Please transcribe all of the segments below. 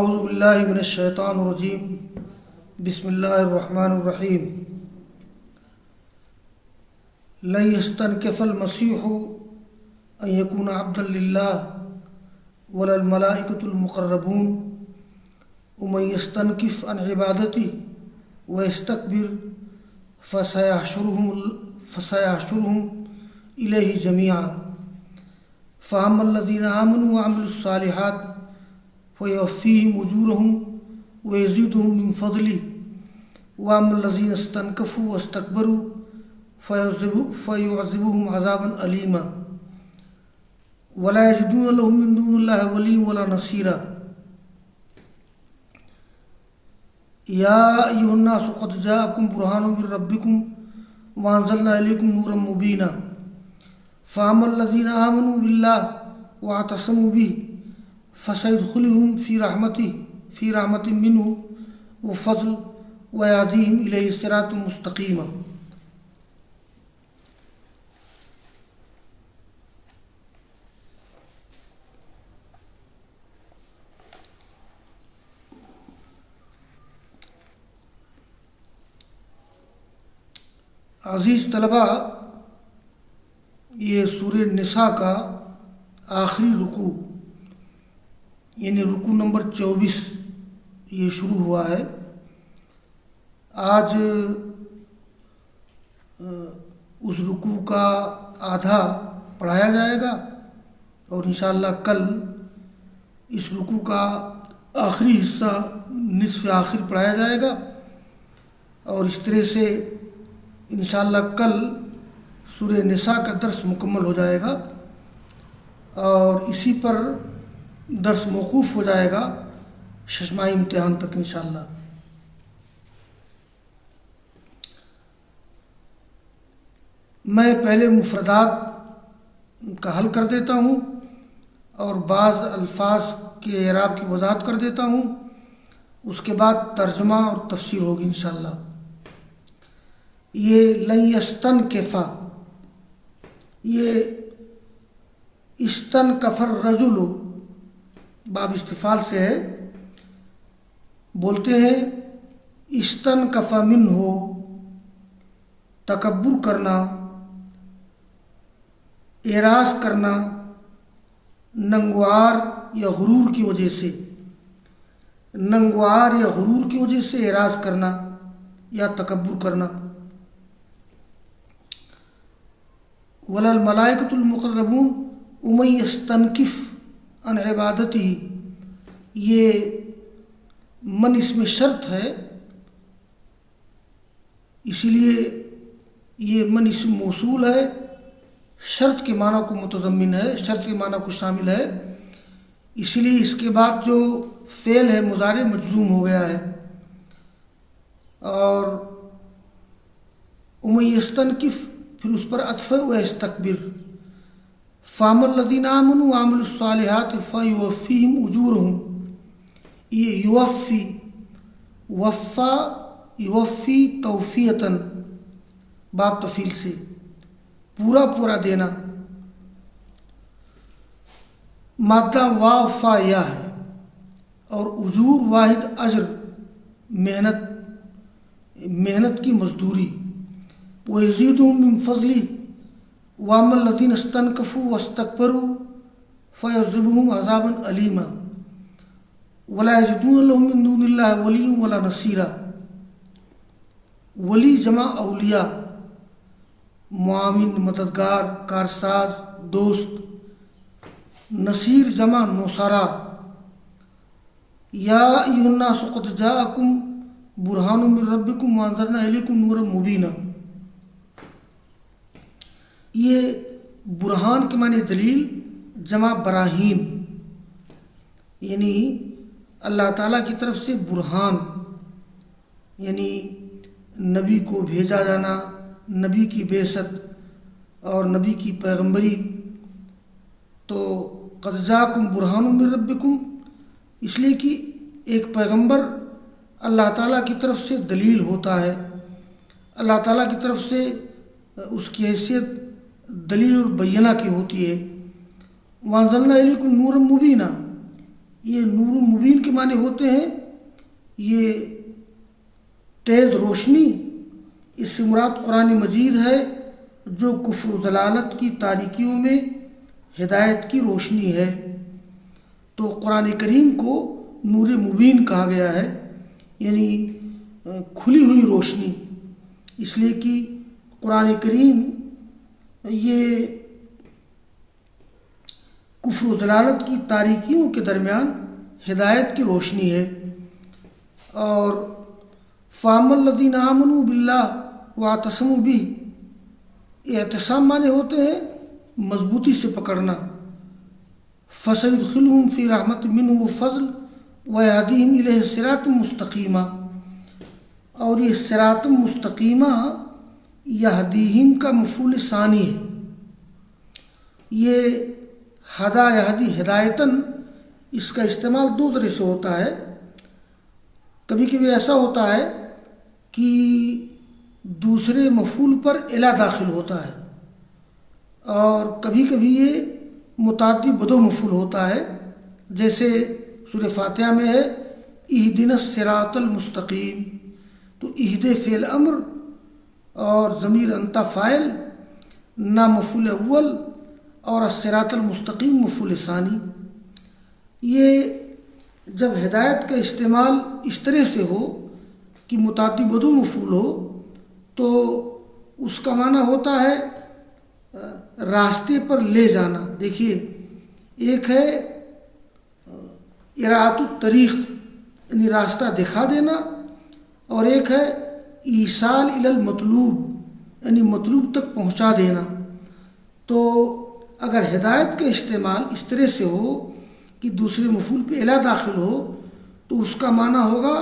اعوذ باللہ من الشیطان الرجیم بسم اللہ الرحمن الرحیم لن يستنكف المسيح ان يكون عبدا لله ولا الملائكة المقربون ومن يستنكف عن عبادته ويستكبر فسيحشرهم إليه جميعا فأما الذين آمنوا وعملوا الصالحات فيوفيهم أجورهم ويزيدهم من فضله وأما الذين استنكفوا واستكبروا فيعذبهم عذابا أليما ولا يجدون لهم من دون الله وليا ولا نصيرا يا أيها الناس قد جاءكم برهان من ربكم وأنزلنا إليكم نورا مبينا فأما الذين آمنوا بالله واعتصموا به فسيدخلهم في رحمة منه وفضل ويهديهم إليه صراطا مستقيما. عزیز طلبہ، یہ سورہ نساء کا آخری رکوع یعنی رکوع نمبر 24 یہ شروع ہوا ہے. آج اس رکوع کا آدھا پڑھایا جائے گا اور انشاءاللہ کل اس رکوع کا آخری حصہ نصف آخر پڑھایا جائے گا اور اس طرح سے انشاءاللہ کل سورہ نساء کا درس مکمل ہو جائے گا اور اسی پر درس موقوف ہو جائے گا ششماہی امتحان تک انشاءاللہ. میں پہلے مفردات کا حل کر دیتا ہوں اور بعض الفاظ کے اعراب کی وضاحت کر دیتا ہوں، اس کے بعد ترجمہ اور تفسیر ہوگی انشاءاللہ. یہ لن یستنکفا، یہ استنکف الرجل باب استفعال سے ہے. بولتے ہیں استنکف منہ، تکبر کرنا، اعراض کرنا، ننگوار یا غرور کی وجہ سے، ننگوار یا غرور کی وجہ سے اعراض کرنا یا تکبر کرنا. ولا الملائکۃ المقربون ومن یستنکف عن عبادتہ، یہ من اس میں شرط ہے، اسی لیے یہ من اسم موصول ہے، شرط کے معنی کو متضمن ہے، شرط کے معنی کو شامل ہے، اسی لیے اس کے بعد جو فعل ہے مضارع مجزوم ہو گیا ہے. اور ومن یستنکف پھر اس پر عطف و استکبر. فاما الذین آمنوا وعملوا الصالحات فیوفیہم اجورہم، یہ یوفی، وفا یوفی توفیتاً باب تفعیل سے، پورا پورا دینا. مادہ واو فا یا ہے اور اجور واحد اجر، محنت کی مزدوری. وَيَزِيدُهُم مِّن فَضْلِهِ وَأَمَّا الَّذِينَ اسْتَنكَفُوا وَاسْتَكْبَرُوا فَيُعَذِّبُهُمْ عَذَابًا أَلِيمًا وَلَا يَجِدُونَ لَهُم مِّن دُونِ اللَّهِ وَلِيًّا وَلَا نَصِيرًا. ولی جمع اولیاء، معاون، مددگار، کارساز، دوست. نصیر جمع نوسارا. یا ایھا الناس قد جاءکم برہان من ربکم وانذرنا الیکم نورا مبینا. یہ برہان کے معنی دلیل جمع براہین، یعنی اللہ تعالیٰ کی طرف سے برہان یعنی نبی کو بھیجا جانا، نبی کی بعثت اور نبی کی پیغمبری. تو قد جاءکم برہان من ربکم اس لیے کہ ایک پیغمبر اللہ تعالیٰ کی طرف سے دلیل ہوتا ہے، اللہ تعالیٰ کی طرف سے اس کی حیثیت دلیل اور بینہ کی ہوتی ہے. وَأَنزَلْنَا إِلَيْكُمْ نُورًا مُبِينًا، یہ نور مبین کے معنی ہوتے ہیں یہ تیز روشنی، اس سے مراد قرآن مجید ہے جو کفر و ضلالت کی تاریکیوں میں ہدایت کی روشنی ہے۔ تو قرآن کریم کو نور مبین کہا گیا ہے، یعنی کھلی ہوئی روشنی، اس لیے کہ قرآن کریم یہ کفر و ضلالت کی تاریکیوں کے درمیان ہدایت کی روشنی ہے۔ اور فَأَمَّا الَّذِينَ آمَنُوا بِاللَّهِ وَاعْتَصَمُوا بِهِ، اعتصام معنی ہوتے ہیں مضبوطی سے پکڑنا، فَسَيُدْخِلُهُمْ فِي رَحْمَةٍ مِّنْهُ وَفَضْلٍ وَيَهْدِيهِمْ إِلَيْهِ صِرَاطًا مُسْتَقِيمًا، اور یہ صراط مستقیمہ یہدیہم کا مفعول ثانی ہے۔ یہ ہدا یہدی ہدایتاً، اس کا استعمال دو طرح سے ہوتا ہے۔ کبھی کبھی ایسا ہوتا ہے کہ دوسرے مفعول پر الا داخل ہوتا ہے، اور کبھی کبھی یہ متعدی بدو مفعول ہوتا ہے، جیسے سورہ فاتحہ میں ہے اہدنا الصراط المستقیم، تو اہد فعل امر اور ضمیر انت فاعل، نا مفعول اول اور الصراط المستقیم مفعول ثانی۔ یہ جب ہدایت کا استعمال اس طرح سے ہو کہ متعدی بدو مفعول ہو تو اس کا معنی ہوتا ہے راستے پر لے جانا۔ دیکھیے، ایک ہے اراۃ الطریق یعنی راستہ دکھا دینا، اور ایک ہے ایصال الی المطلوب یعنی مطلوب تک پہنچا دینا۔ تو اگر ہدایت کا استعمال اس طرح سے ہو کہ دوسرے مفعول پہ الا داخل ہو تو اس کا معنی ہوگا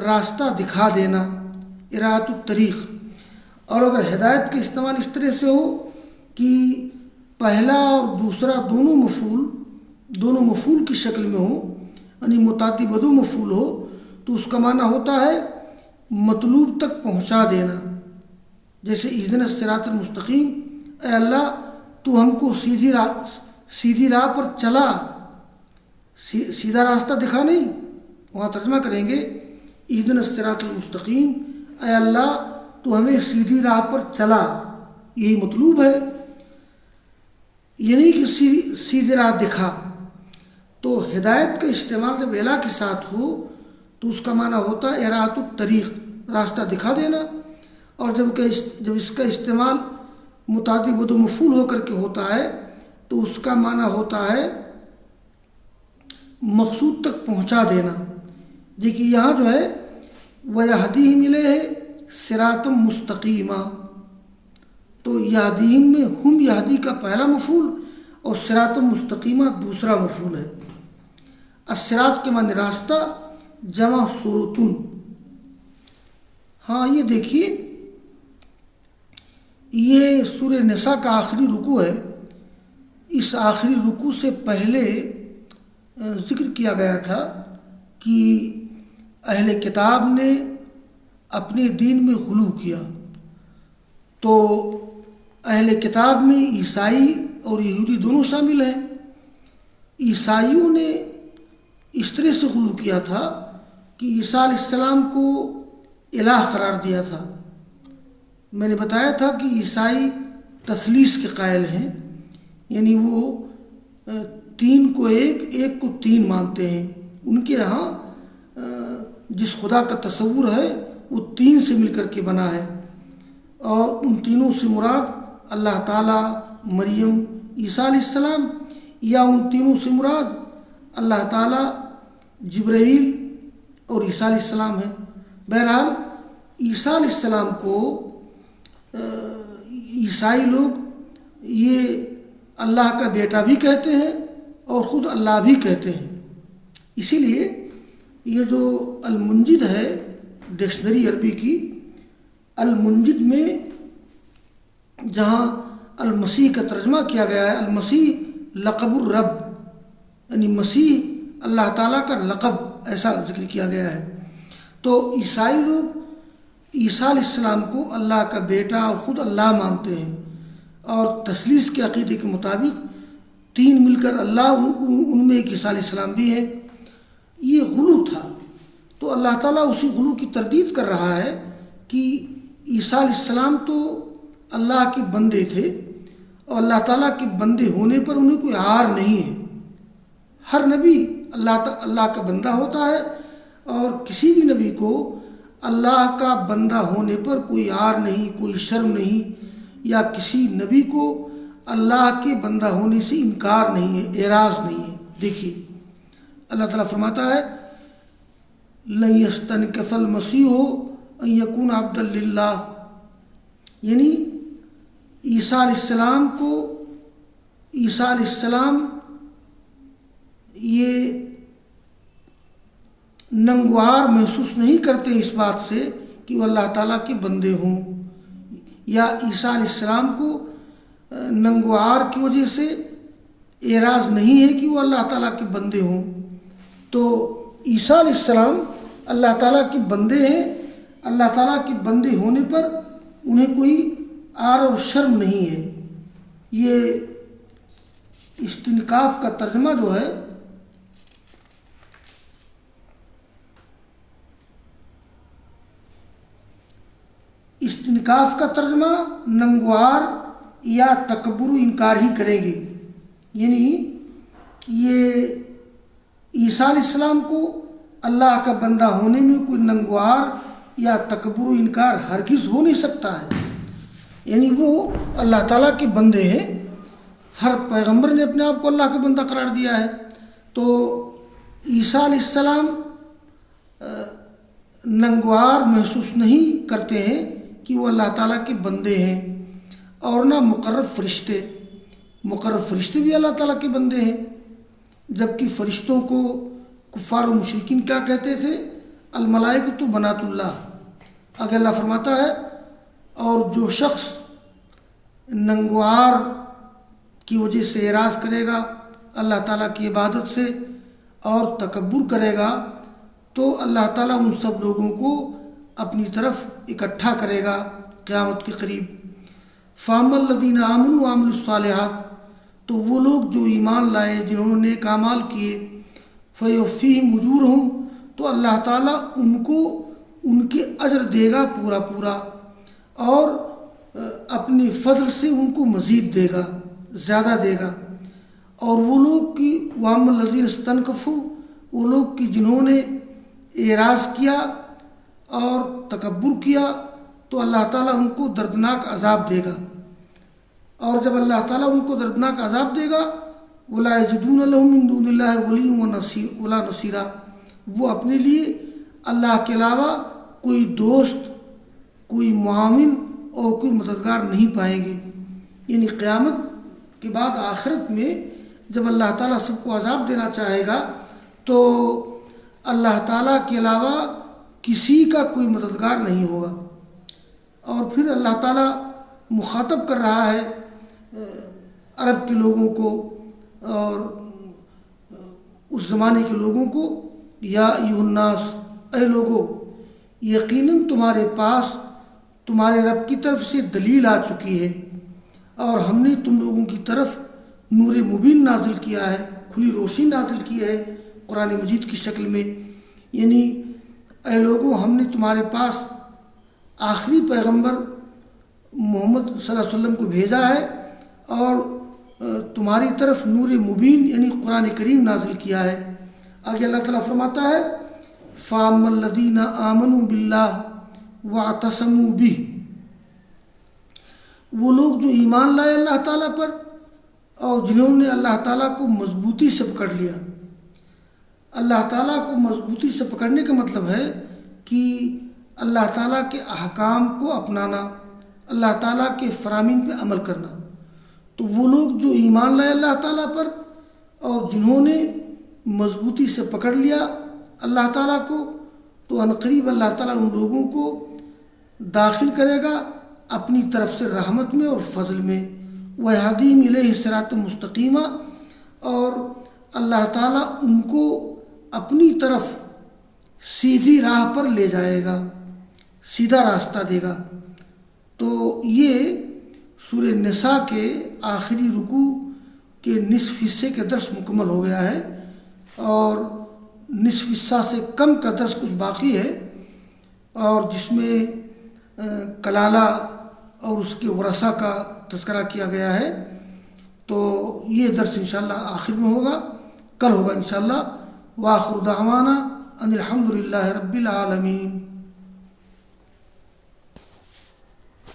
راستہ دکھا دینا، اراۃ الطریق۔ اور اگر ہدایت کا استعمال اس طرح سے ہو کہ پہلا اور دوسرا دونوں مفعول کی شکل میں ہو، یعنی متعدی بدو مفعول ہو، تو اس کا معنی ہوتا ہے مطلوب تک پہنچا دینا۔ جیسے اہدنا الصراط المستقیم، اے اللہ تو ہم کو سیدھی راہ پر چلا، سیدھا راستہ دکھا نہیں، وہاں ترجمہ کریں گے اہدنا الصراط المستقیم، اے اللہ تو ہمیں سیدھی راہ پر چلا، یہی مطلوب ہے، یہ نہیں کہ سیدھی راہ دکھا۔ تو ہدایت کا استعمال جب الا کے ساتھ ہو تو اس کا معنی ہوتا ہے اراۃ الطریق، راستہ دکھا دینا، اور جب اس کا استعمال متعدی بدو مفعول ہو کر کے ہوتا ہے تو اس کا معنی ہوتا ہے مقصود تک پہنچا دینا۔ دیکھیے یہاں جو ہے وَيَهْدِيهِمْ إِلَيْهِ صِرَاطًا مُسْتَقِيمًا، تو یہدیہم میں ہم یہدی کا پہلا مفعول اور صراط مستقیمہ دوسرا مفعول ہے۔ الصراط کے معنی راستہ، جمع سرتن۔ ہاں یہ دیکھیے، یہ سورہ نساء کا آخری رکوع ہے۔ اس آخری رکوع سے پہلے ذکر کیا گیا تھا کہ اہل کتاب نے اپنے دین میں غلو کیا، تو اہل کتاب میں عیسائی اور یہودی دونوں شامل ہیں۔ عیسائیوں نے اس طرح سے غلو کیا تھا کہ عیسیٰ علیہ السلام کو الہ قرار دیا تھا۔ میں نے بتایا تھا کہ عیسائی تثلیث کے قائل ہیں، یعنی وہ تین کو ایک، ایک کو تین مانتے ہیں۔ ان کے یہاں جس خدا کا تصور ہے وہ تین سے مل کر کے بنا ہے، اور ان تینوں سے مراد اللہ تعالیٰ، مریم، عیسیٰ علیہ السلام، یا ان تینوں سے مراد اللہ تعالیٰ، جبرائیل اور عیسیٰ علیہ السلام ہیں۔ بہرحال عیسیٰ علیہ السلام کو عیسائی لوگ یہ اللہ کا بیٹا بھی کہتے ہیں اور خود اللہ بھی کہتے ہیں۔ اسی لیے یہ جو المنجد ہے ڈکشنری عربی کی، المنجد میں جہاں المسیح کا ترجمہ کیا گیا ہے، المسیح لقب الرب، یعنی مسیح اللہ تعالیٰ کا لقب، ایسا ذکر کیا گیا ہے۔ تو عیسائی لوگ عیسیٰ علیہ السلام کو اللہ کا بیٹا اور خود اللہ مانتے ہیں، اور تثلیث کے عقیدے کے مطابق تین مل کر اللہ، ان میں ایک عیسیٰ علیہ السلام بھی ہیں۔ یہ غلو تھا. تو اللہ تعالیٰ اسی غلو کی تردید کر رہا ہے کہ عیسیٰ علیہ السلام تو اللہ کے بندے تھے اور اللہ تعالیٰ کے بندے ہونے پر انہیں کوئی عار نہیں ہے. ہر نبی اللہ کا بندہ ہوتا ہے اور کسی بھی نبی کو اللہ کا بندہ ہونے پر کوئی عار نہیں، کوئی شرم نہیں، یا کسی نبی کو اللہ کے بندہ ہونے سے انکار نہیں ہے، اعراض نہیں ہے. دیکھیے اللہ تعالیٰ فرماتا ہے لن یستنکف المسیح ان یکون عبدا للہ، یعنی عیسیٰ علیہ السلام یہ ننگوار محسوس نہیں کرتے اس بات سے کہ وہ اللہ تعالیٰ کے بندے ہوں، یا عیسیٰ علیہ السلام کو ننگوار کی وجہ سے اعراض نہیں ہے کہ وہ اللہ تعالیٰ کے بندے ہوں. تو عیسیٰ علیہ السلام اللہ تعالیٰ کے بندے ہیں. اللہ تعالیٰ کے بندے ہونے پر انہیں کوئی عار اور شرم نہیں ہے. یہ استنکاف کا ترجمہ جو ہے ننگوار یا تکبر و انکار ہی کریں گے. یعنی یہ عیسیٰ علیہ السلام کو اللہ کا بندہ ہونے میں کوئی ننگوار یا تکبر و انکار ہرگز ہو نہیں سکتا ہے. یعنی وہ اللہ تعالیٰ کے بندے ہیں. ہر پیغمبر نے اپنے آپ کو اللہ کا بندہ قرار دیا ہے. تو عیسیٰ علیہ السلام ننگوار محسوس نہیں کرتے ہیں کہ وہ اللہ تعالیٰ کے بندے ہیں. اور نہ مقرب فرشتے بھی اللہ تعالیٰ کے بندے ہیں. جبکہ فرشتوں کو کفار و مشرکین کیا کہتے تھے؟ الملائکۃ بنات اللہ. آگے اللہ فرماتا ہے اور جو شخص ننگوار کی وجہ سے اعراض کرے گا اللہ تعالیٰ کی عبادت سے اور تکبر کرے گا تو اللہ تعالیٰ ان سب لوگوں کو اپنی طرف اکٹھا کرے گا قیامت کے قریب. فَأَمَّا الَّذِينَ آمَنُوا وَعَمِلُوا الصَّالِحَاتِ، تو وہ لوگ جو ایمان لائے جنہوں نے نیک اعمال کیے، فَيُوَفِّيهِمْ أُجُورَهُمْ، تو اللہ تعالیٰ ان کو ان کے اجر دے گا پورا اور اپنے فضل سے ان کو مزید دے گا، زیادہ دے گا. اور وہ لوگ کی وَأَمَّا الَّذِينَ اسْتَنكَفُوا، وہ لوگ کی جنہوں نے اعراض کیا اور تکبر کیا تو اللہ تعالیٰ ان کو دردناک عذاب دے گا. اور جب اللہ تعالیٰ ان کو دردناک عذاب دے گا وَلَا يَجِدُونَ لَهُم مِّن دُونِ اللَّهِ وَلِيًّا وَلَا نَصِيرًا، وہ اپنے لیے اللہ کے علاوہ کوئی دوست، کوئی معاون اور کوئی مددگار نہیں پائیں گے. یعنی قیامت کے بعد آخرت میں جب اللہ تعالیٰ سب کو عذاب دینا چاہے گا تو اللہ تعالیٰ کے علاوہ کسی کا کوئی مددگار نہیں ہوگا. اور پھر اللہ تعالیٰ مخاطب کر رہا ہے عرب کے لوگوں کو اور اس زمانے کے لوگوں کو، یا ایھا الناس، اے لوگو، یقیناً تمہارے پاس تمہارے رب کی طرف سے دلیل آ چکی ہے اور ہم نے تم لوگوں کی طرف نور مبین نازل کیا ہے، کھلی روشنی نازل کی ہے قرآن مجید کی شکل میں. یعنی اے لوگوں، ہم نے تمہارے پاس آخری پیغمبر محمد صلی اللہ علیہ وسلم کو بھیجا ہے اور تمہاری طرف نور مبین یعنی قرآن کریم نازل کیا ہے. آگے اللہ تعالیٰ فرماتا ہے فَأَمَّا الَّذِينَ آمَنُوا بِاللَّهِ وَاعْتَصَمُوا بِهِ، وہ لوگ جو ایمان لائے اللہ تعالیٰ پر اور جنہوں نے اللہ تعالیٰ کو مضبوطی سے پکڑ لیا. اللہ تعالیٰ کو مضبوطی سے پکڑنے کا مطلب ہے کہ اللہ تعالیٰ کے احکام کو اپنانا، اللہ تعالیٰ کے فرامین پہ عمل کرنا. تو وہ لوگ جو ایمان لائے اللہ تعالیٰ پر اور جنہوں نے مضبوطی سے پکڑ لیا اللہ تعالیٰ کو، تو عنقریب اللہ تعالیٰ ان لوگوں کو داخل کرے گا اپنی طرف سے رحمت میں اور فضل میں. وَيَهْدِيهِمْ إِلَيْهِ صِرَاطً مُسْتَقِيمًا، اور اللہ تعالیٰ ان کو اپنی طرف سیدھی راہ پر لے جائے گا، سیدھا راستہ دے گا. تو یہ سورہ نساء کے آخری رکوع کے نصف حصے کے درس مکمل ہو گیا ہے اور نصف حصہ سے کم کا درس کچھ باقی ہے، اور جس میں کلالہ اور اس کے ورثہ کا تذکرہ کیا گیا ہے. تو یہ درس انشاءاللہ آخر میں ہوگا، کل ہوگا انشاءاللہ. وآخر دعوانا ان الحمد للہ رب العالمین.